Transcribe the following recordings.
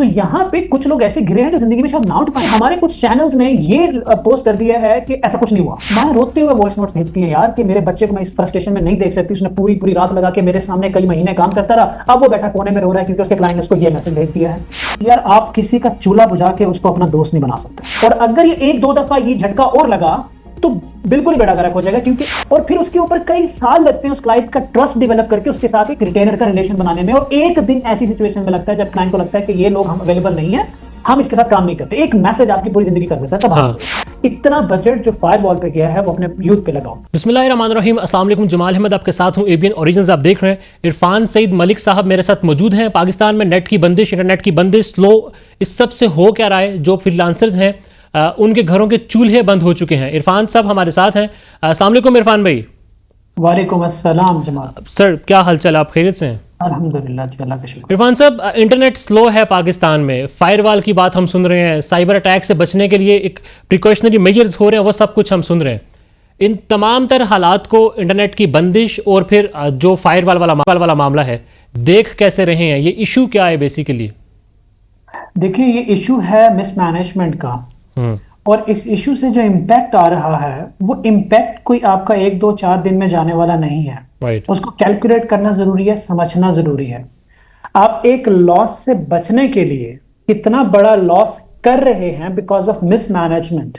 तो यहाँ पे कुछ लोग ऐसे घिरे हैं जो जिंदगी में शायद ना उठ पाए। हमारे कुछ चैनल्स ने ये पोस्ट कर दिया है कि ऐसा कुछ नहीं हुआ। माँ रोते हुए वॉइस नोट भेजती है यार कि मेरे बच्चे को मैं इस फ्रस्ट्रेशन में नहीं देख सकती, उसने पूरी पूरी रात लगा के मेरे सामने कई महीने काम करता रहा, अब वो बैठा कोने में रो रहा है क्योंकि उसके क्लाइंट ने उसको ये मैसेज भेज दिया है। यार आप किसी का चूल्हा बुझा के उसको अपना दोस्त नहीं बना सकते। और अगर ये एक दो दफा ये झटका और लगा तो बिल्कुल ही बेड़ा गर्क हो जाएगा, क्योंकि और फिर उसके ऊपर कई साल लगते हैं उस क्लाइंट का ट्रस्ट डेवलप करके उसके साथ एक रिटेनर का रिलेशन बनाने में। और एक दिन ऐसी सिचुएशन में लगता है जब क्लाइंट को लगता है कि ये लोग हम अवेलेबल नहीं है, हम इसके साथ काम नहीं करते, एक मैसेज आपकी पूरी जिंदगी कर देता है। तब हाँ। इतना बजट जो फायरवॉल पे गया है वो अपने यूथ पे लगाओ। बिस्मिल्लाहिर्रहमानिर्रहीम, अस्सलाम वालेकुम। जमाल अहमद आपके साथ हूं, एबीएन ओरिजिन्स आप देख रहे हैं। इरफान सईद मलिक साहब मेरे साथ मौजूद हैं। पाकिस्तान में नेट की बंदिश, इंटरनेट की बंदिश, स्लो, इस सब से हो क्या रहा है? जो फ्रीलांसर्स हैं उनके घरों के चूल्हे बंद हो चुके हैं। इरफान साहब हमारे साथ हैं। अस्सलाम वालेकुम इरफान भाई। वालेकुम अस्सलाम जमाल। सर क्या हाल चाल, आप खैरियत से हैं? अल्हम्दुलिल्लाह जी, अल्लाह का शुक्र। इरफान साहब, इंटरनेट स्लो है पाकिस्तान में, फायरवॉल की बात हम सुन रहे हैं, साइबर अटैक से बचने के लिए एक प्रिकॉशनरी मेजर्स हो रहे हैं, वो सब कुछ हम सुन रहे हैं। इन तमाम तर हालात को, इंटरनेट की बंदिश और फिर जो फायरवॉल वाला मामला है, देख कैसे रहे हैं? ये इशू क्या है बेसिकली? देखिए, ये इशू है मिसमैनेजमेंट का। और इस इशू से जो इम्पैक्ट आ रहा है वो इम्पैक्ट कोई आपका 1 2 4 दिन में जाने वाला नहीं है। उसको कैलकुलेट करना जरूरी है, समझना जरूरी है। आप एक लॉस से बचने के लिए कितना बड़ा लॉस कर रहे हैं बिकॉज ऑफ मिसमैनेजमेंट।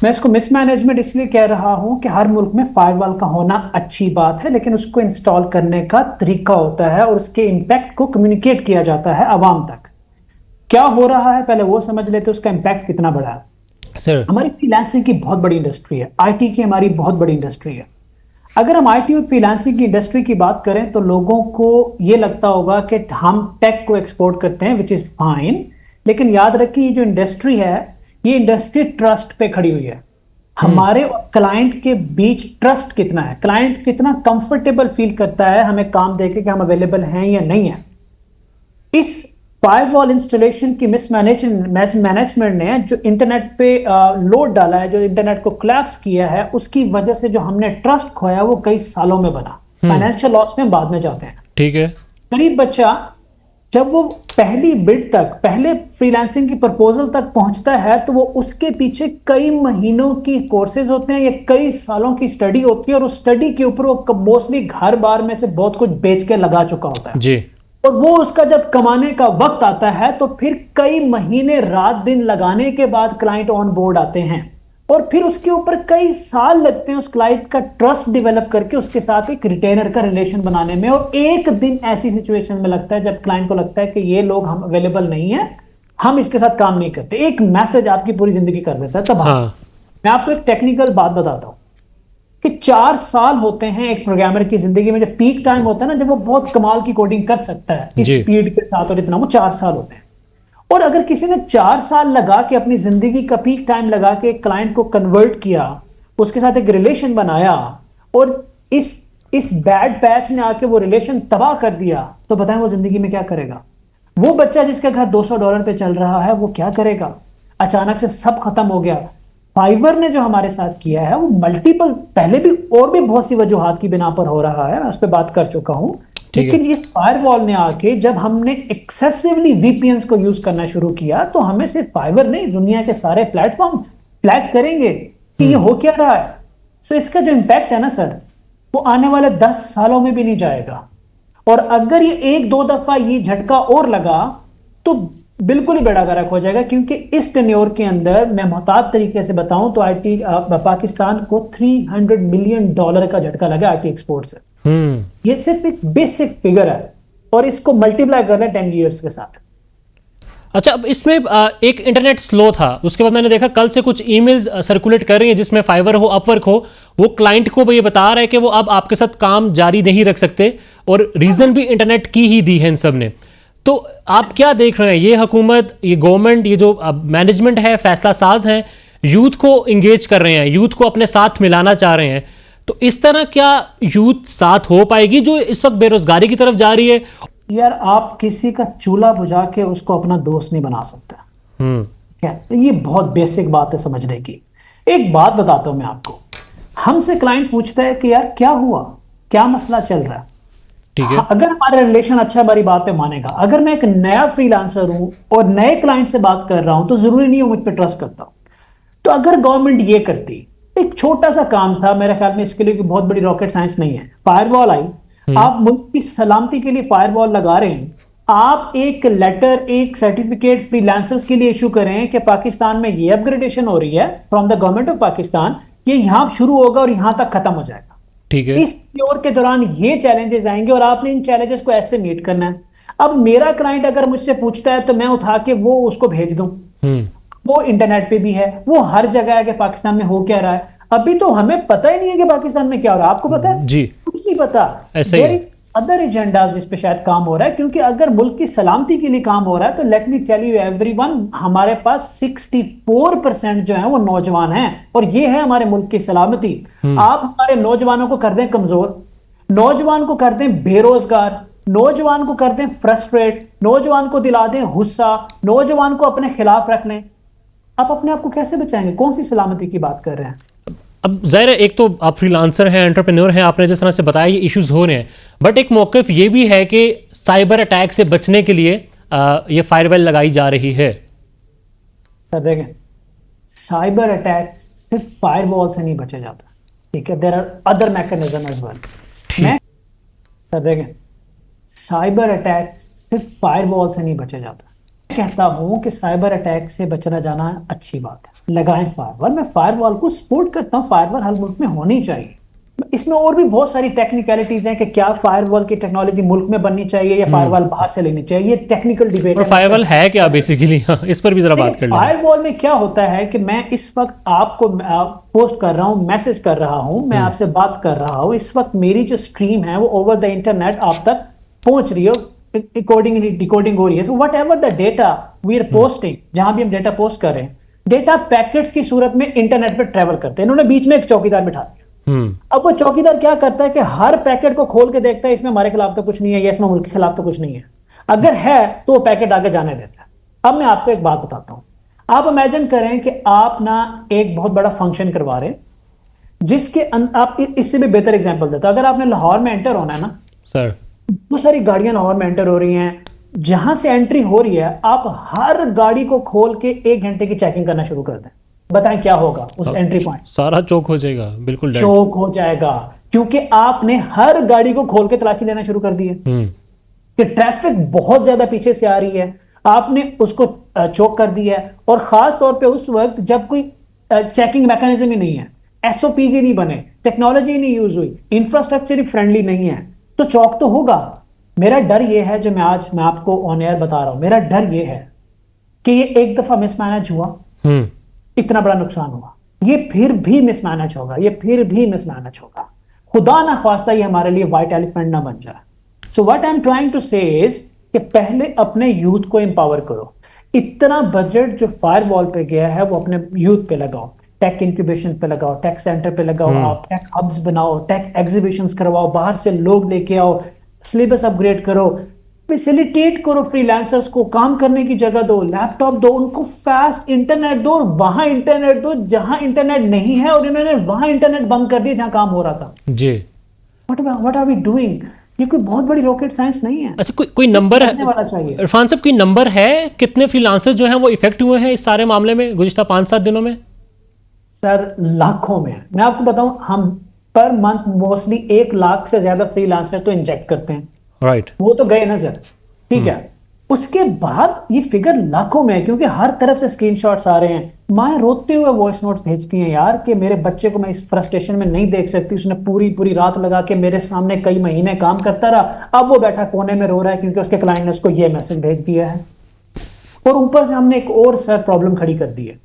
मैं इसको मिसमैनेजमेंट इसलिए कह रहा हूं कि हर मुल्क में फायरवॉल का होना अच्छी बात है, लेकिन उसको इंस्टॉल करने का तरीका होता है और उसके इम्पैक्ट को कम्युनिकेट किया जाता है अवाम तक। क्या हो रहा है पहले वो समझ लेते, उसका इम्पैक्ट कितना बड़ा है। सर, हमारी फ्रीलांसिंग की बहुत बड़ी इंडस्ट्री है, आईटी की हमारी बहुत बड़ी इंडस्ट्री है। अगर हम आईटी और फ्रीलांसिंग की इंडस्ट्री की बात करें तो लोगों को यह लगता होगा कि हम टेक को एक्सपोर्ट करते हैं, विच इज फाइन, लेकिन याद रखिए ये जो इंडस्ट्री है, ये इंडस्ट्री ट्रस्ट पे खड़ी हुई है। हमारे और क्लाइंट के बीच ट्रस्ट कितना है, क्लाइंट कितना कंफर्टेबल फील करता है हमें काम देके कि हम अवेलेबल हैं या नहीं है। इस फायरवॉल इंस्टॉलेशन की मैनेजमेंट ने जो इंटरनेट पे लोड डाला है, जो इंटरनेट को कोलैप्स किया है, उसकी वजह से जो हमने ट्रस्ट खोया वो कई सालों में बना। फाइनेंशियल लॉस में बाद में जाते हैं, ठीक है। गरीब बच्चा जब वो पहली बिड तक, पहले फ्रीलांसिंग की प्रपोजल तक पहुंचता है तो वो उसके पीछे कई महीनों की कोर्सेज होते हैं या कई सालों की स्टडी होती है, और उस स्टडी के ऊपर वो मोस्टली घर बार में से बहुत कुछ बेच के लगा चुका होता है जी। और वो उसका जब कमाने का वक्त आता है तो फिर कई महीने रात दिन लगाने के बाद क्लाइंट ऑन बोर्ड आते हैं, और फिर उसके ऊपर कई साल लगते हैं उस क्लाइंट का ट्रस्ट डेवलप करके उसके साथ एक रिटेनर का रिलेशन बनाने में। और एक दिन ऐसी सिचुएशन में लगता है जब क्लाइंट को लगता है कि ये लोग हम अवेलेबल नहीं है, हम इसके साथ काम नहीं करते, एक मैसेज आपकी पूरी जिंदगी कर देता है। तब मैं आपको एक टेक्निकल बात बताता हूं कि 4 साल होते हैं एक प्रोग्रामर की जिंदगी में। जब पीक टाइम होता है ना, जब वो बहुत कमाल की कोडिंग कर सकता है इस स्पीड के साथ और इतना, वो 4 साल होते हैं। और अगर किसी ने 4 साल लगा के अपनी जिंदगी का पीक टाइम लगा के एक क्लाइंट को कन्वर्ट किया, उसके साथ एक रिलेशन बनाया, और इस बैड पैच ने आके वो रिलेशन तबाह कर दिया, तो बताएं वो जिंदगी में क्या करेगा। वो बच्चा जिसका घर $200 पे चल रहा है वो क्या करेगा। अचानक से सब खत्म हो गया। फाइवर ने जो हमारे साथ किया है वो मल्टीपल, पहले भी और भी बहुत सी वजूहात की बिना पर हो रहा है, मैं उस पर बात कर चुका हूं, लेकिन इस फायरवॉल ने आके जब हमने एक्सेसिवली वीपीएन्स को यूज करना शुरू किया तो हमें सिर्फ फाइवर नहीं, दुनिया के सारे प्लेटफॉर्म फ्लैग करेंगे कि ये हो क्या रहा है। सो इसका जो इंपैक्ट है ना सर, वो आने वाले 10 सालों में भी नहीं जाएगा। और अगर ये 1 2 दफा ये झटका और लगा तो बिल्कुल ही बेड़ा गर्क हो जाएगा, क्योंकि इस टेन्योर के अंदर मैं मोहतात तरीके से बताऊं तो आईटी पाकिस्तान को $300 मिलियन का झटका लगा आईटी एक्सपोर्ट से। ये सिर्फ एक बेसिक फिगर है, और इसको मल्टीप्लाई कर रहे हैं 10 ईयर्स के साथ। अच्छा, अब इसमें एक इंटरनेट स्लो था, उसके बाद मैंने देखा कल से कुछ ईमेल्स सर्कुलेट कर रही हैं जिसमें फाइवर हो, अपवर्क हो, वो क्लाइंट को ये बता रहा है कि वो अब आपके साथ काम जारी नहीं रख सकते, और रीजन भी इंटरनेट की ही दी है इन सब ने। तो आप क्या देख रहे हैं, ये हुकूमत, ये गवर्नमेंट, ये जो मैनेजमेंट है, फैसला साज हैं, यूथ को इंगेज कर रहे हैं, यूथ को अपने साथ मिलाना चाह रहे हैं, तो इस तरह क्या यूथ साथ हो पाएगी जो इस वक्त बेरोजगारी की तरफ जा रही है? यार आप किसी का चूल्हा बुझा के उसको अपना दोस्त नहीं बना सकते। क्या, ये बहुत बेसिक बात है समझने की। एक बात बताता हूं मैं आपको, हमसे क्लाइंट पूछता है कि यार क्या हुआ, क्या मसला चल रहा है, ठीक है। हाँ, अगर हमारा रिलेशन अच्छा, हमारी बात पे मानेगा। अगर मैं एक नया फ्रीलांसर हूं और नए क्लाइंट से बात कर रहा हूं तो जरूरी नहीं हो मुझ पे ट्रस्ट करता हूं। तो अगर गवर्नमेंट ये करती, एक छोटा सा काम था मेरे ख्याल में, इसके लिए कोई बहुत बड़ी रॉकेट साइंस नहीं है, फायरवॉल आई। आप मुल्क की सलामती के लिए फायरवॉल लगा रहे हैं, आप एक लेटर, एक सर्टिफिकेट फ्रीलांसर्स के लिए इशू करें कि पाकिस्तान में ये अपग्रेडेशन हो रही है from the government of Pakistan, ये यहां शुरू होगा और यहां तक खत्म हो जाएगा। ठीक है। इस दौर के दौरान ये चैलेंजेस आएंगे और आपने इन चैलेंजेस को ऐसे मीट करना है। अब मेरा क्लाइंट अगर मुझसे पूछता है तो मैं उठा के वो उसको भेज दूं। वो इंटरनेट पे भी है, वो हर जगह है कि पाकिस्तान में हो क्या रहा है। अभी तो हमें पता ही नहीं है कि पाकिस्तान में क्या हो रहा है। आपको पता है? जी, कुछ नहीं पता। ऐसा ही है। अदर एजेंडाज जिस पे शायद काम हो रहा है, क्योंकि अगर मुल्क की सलामती के लिए काम हो रहा है तो let me tell you everyone, हमारे पास 64% जो है वो नौजवान हैं और ये है हमारे मुल्क की सलामती। आप हमारे नौजवानों को कर दें कमजोर, नौजवान को कर दें बेरोजगार, नौजवान को कर दें फ्रस्ट्रेट, नौजवान को दिला दें गुस्सा, नौजवान को अपने खिलाफ रख लें, आप अपने आप को कैसे बचाएंगे? कौन सी सलामती की बात कर रहे हैं? अब जाहिर है, एक तो आप फ्रीलांसर हैं, एंटरप्रेन्योर हैं, आपने जिस तरह से बताया ये इश्यूज हो रहे हैं, बट एक मौक़िफ़ ये भी है कि साइबर अटैक से बचने के लिए ये फायरवॉल लगाई जा रही है। सर देखें, साइबर अटैक सिर्फ फायरवॉल से नहीं बचा जाता, ठीक है? There are other mechanism as well. मैं सर देखें, साइबर अटैक सिर्फ फायरवॉल से नहीं बचा जाता। मैं कहता हूं कि साइबर अटैक से बचना जाना अच्छी बात है, लगाएं फायरवॉल। मैं फायरवॉल को सपोर्ट करता हूं, फायरवॉल हर मुल्क में होनी चाहिए। इसमें और भी बहुत सारी टेक्निकलिटीज हैं कि क्या फायरवॉल की टेक्नोलॉजी मुल्क में बननी चाहिए या फायरवॉल बाहर से लेनी चाहिए, ये टेक्निकल डिबेट और फायरवॉल है क्या बेसिकली, इस पर भी जरा बात कर लें। फायरवॉल में क्या होता है कि मैं इस वक्त आपको पोस्ट कर रहा हूं, मैसेज कर रहा हूं, मैं आपसे बात कर रहा हूं, इस वक्त मेरी जो स्ट्रीम है वो ओवर द इंटरनेट आप तक पहुंच रही है, अकॉर्डिंगली डिकोडिंग हो रही है। So whatever the data we are posting, जहां भी हम डेटा पोस्ट कर रहे हैं, डेटा पैकेट्स की सूरत में इंटरनेट पे ट्रेवल करते हैं। इन्होंने बीच में एक चौकीदार बिठा दिया। अब वो चौकीदार क्या करता है कि हर पैकेट को खोल के देखता है, इसमें हमारे खिलाफ तो कुछ नहीं है, या इसमें मुल्क के खिलाफ तो कुछ नहीं है। अगर है तो वो पैकेट आगे जाने देता है। अब मैं आपको एक बात बताता हूं। आप इमेजिन करें कि आप ना एक बहुत बड़ा फंक्शन करवा रहे हैं, जिसके आप इससे भी बेहतर एग्जांपल देता हूं। अगर आपने लाहौर में एंटर होना है ना सर, बहुत सारी गाड़ियां लाहौर में एंटर हो रही हैं, जहां से एंट्री हो रही है आप हर गाड़ी को खोल के 1 घंटे की चेकिंग करना शुरू कर दें। बताएं क्या होगा उस एंट्री पॉइंट? सारा चौक हो जाएगा, बिल्कुल चौक हो जाएगा, क्योंकि आपने हर गाड़ी को खोल के तलाशी लेना शुरू कर दी है कि ट्रैफिक बहुत ज्यादा पीछे से आ रही है, आपने उसको चौक कर दिया है। और खास तौर पे उस वक्त जब कोई चेकिंग मैकेनिज्म ही नहीं है, एसओपीज ही नहीं बने, टेक्नोलॉजी नहीं यूज हुई, इंफ्रास्ट्रक्चर ही फ्रेंडली नहीं है, तो चौक तो होगा। मेरा डर यह है, जो मैं आपको ऑन एयर बता रहा हूं, मेरा डर यह है कि ये एक दफा मिसमैनेज हुआ, इतना बड़ा नुकसान हुआ, ये फिर भी मिसमैनेज होगा, ये फिर भी मिसमैनेज होगा। खुदा ना ख्वास्ता ये हमारे लिए व्हाइट एलिफेंट ना बन जाए। So what I am trying to say is कि पहले अपने यूथ को एम्पावर करो। इतना बजट जो फायरवॉल पे गया है वो अपने यूथ पे लगाओ, टेक इंक्यूबेशन पे लगाओ, टेक सेंटर पे लगाओ, आप टेक हब्स बनाओ, टेक एग्जीबिशंस करवाओ, बाहर से लोग लेके आओ, सिलेबस अपग्रेड करो, फैसिलिटेट करो, फ्रीलांसर्स को काम करने की जगह दो, लैपटॉप दो, उनको फास्ट इंटरनेट दो, और वहां इंटरनेट दो जहां इंटरनेट नहीं है, और इन्होंने वहां इंटरनेट बंद कर दिया जहां काम हो रहा था जी। What are we doing? ये कोई बहुत बड़ी रॉकेट साइंस नहीं है। अच्छा, कोई नंबर है इरफान साहब, कोई नंबर है कितने फ्रीलांसर्स जो हैं वो इफेक्ट हुए हैं इस सारे मामले में गुज़िश्ता 5-7 दिनों में? सर लाखों में। मैं आपको बताऊं, हम पर मंथ मोस्टली 1 लाख से ज्यादा फ्रीलांसर तो इंजेक्ट करते हैं, राइट वो तो गए नजर, ठीक है। उसके बाद ये फिगर लाखों में है, क्योंकि हर तरफ से स्क्रीनशॉट्स आ रहे हैं। माँ रोते हुए वॉइस नोट भेजती हैं यार कि मेरे बच्चे को मैं इस फ्रस्ट्रेशन में नहीं देख सकती, उसने पूरी रात लगा के मेरे सामने कई महीने काम करता रहा, अब वो बैठा कोने में रो रहा है क्योंकि उसके क्लाइंट ने उसको ये मैसेज भेज दिया है। और ऊपर से हमने एक और सर प्रॉब्लम खड़ी कर दी है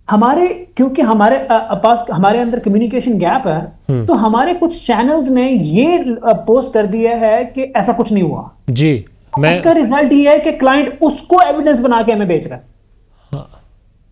क्योंकि हमारे पास हमारे अंदर कम्युनिकेशन गैप है, तो हमारे कुछ चैनल्स ने ये पोस्ट कर दिया है कि ऐसा कुछ नहीं हुआ जी। इसका रिजल्ट ये है कि क्लाइंट उसको एविडेंस बना के हमें बेच रहा है।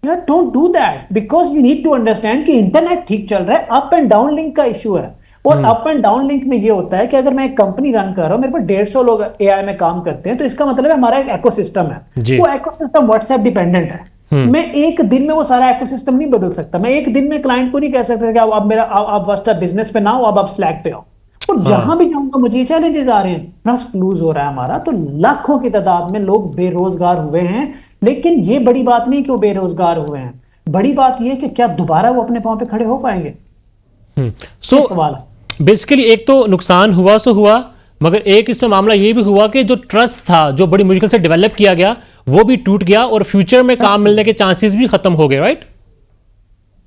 यार don't do that, because you need to understand कि इंटरनेट ठीक चल रहा है, अप एंड डाउन लिंक का इशू है। और अप एंड डाउन लिंक में ये होता है कि अगर मैं एक कंपनी रन कर रहा हूं, मेरे पास 150 लोग एआई में काम करते हैं, तो इसका मतलब है हमारा एक इकोसिस्टम है, वो इकोसिस्टम व्हाट्सएप डिपेंडेंट है। मैं एक दिन में वो सारा इकोसिस्टम नहीं बदल सकता। मैं एक दिन में क्लाइंट को नहीं कह सकता कि आप व्हाट्सएप बिजनेस पे ना हो, अब आप स्लैक पे हो। तो जहां भी जाऊंगा मुझे ये चैलेंजेस आ रहे हैं, ट्रस्ट लूज हो रहा है हमारा, तो लाखों की तादाद में लोग बेरोजगार हुए हैं। लेकिन ये बड़ी बात नहीं कि वो बेरोजगार हुए हैं, बड़ी बात ये कि क्या दोबारा वो अपने पांव पे खड़े हो पाएंगे, सो ये सवाल है। बेसिकली एक तो नुकसान हुआ सो हुआ, मगर एक इसमें मामला ये भी हुआ कि जो ट्रस्ट था जो बड़ी मुश्किल से डेवलप किया गया वो भी टूट गया और फ्यूचर में काम मिलने के चांसेस भी खत्म हो गए, राइट?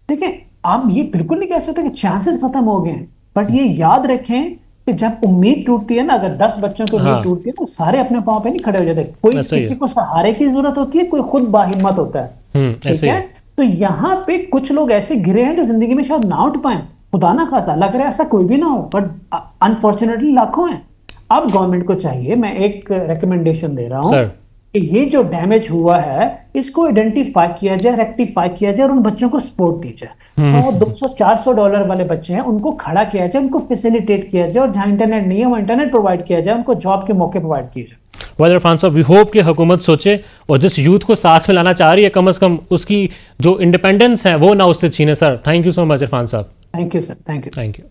देखिए, आप ये बिल्कुल नहीं कह सकते कि चांसेस खत्म हो गए हैं, बट ये याद रखें कि जब उम्मीद टूटती है ना, अगर 10 बच्चों की उम्मीद टूटती है तो सारे अपने पांव पे नहीं खड़े हो जाते, कोई किसी को सहारे की जरूरत होती है, कोई खुद बाहिम्मत होता है, ठीक है? तो यहाँ पे कुछ लोग ऐसे गिरे हैं जो जिंदगी में शायद ना उठ पाए, खुदा ना खास्ता, लग रहा है ऐसा कोई भी ना हो, बट अनफॉर्चुनेटली लाखों हैं। अब गवर्नमेंट को चाहिए, मैं एक रिकमेंडेशन दे रहा हूँ कि ये जो डैमेज हुआ है इसको आइडेंटिफाई किया जाए, रेक्टिफाई किया जाए और उन बच्चों को सपोर्ट दी जाए। $100, $200, $400 वाले बच्चे हैं, उनको खड़ा किया जाए, उनको फैसिलिटेट किया जाए, और जहां इंटरनेट नहीं है वो इंटरनेट प्रोवाइड किया जाए, उनको जॉब के मौके प्रोवाइड किए जाए। वेल इरफान साहब, वी होप कि हुकूमत सोचे और जिस यूथ को साथ में लाना चाह रही है कम से कम उसकी जो इंडिपेंडेंस है वो ना उससे छीने। Sir, thank you so much Irfan Sahab. Thank you sir, thank you.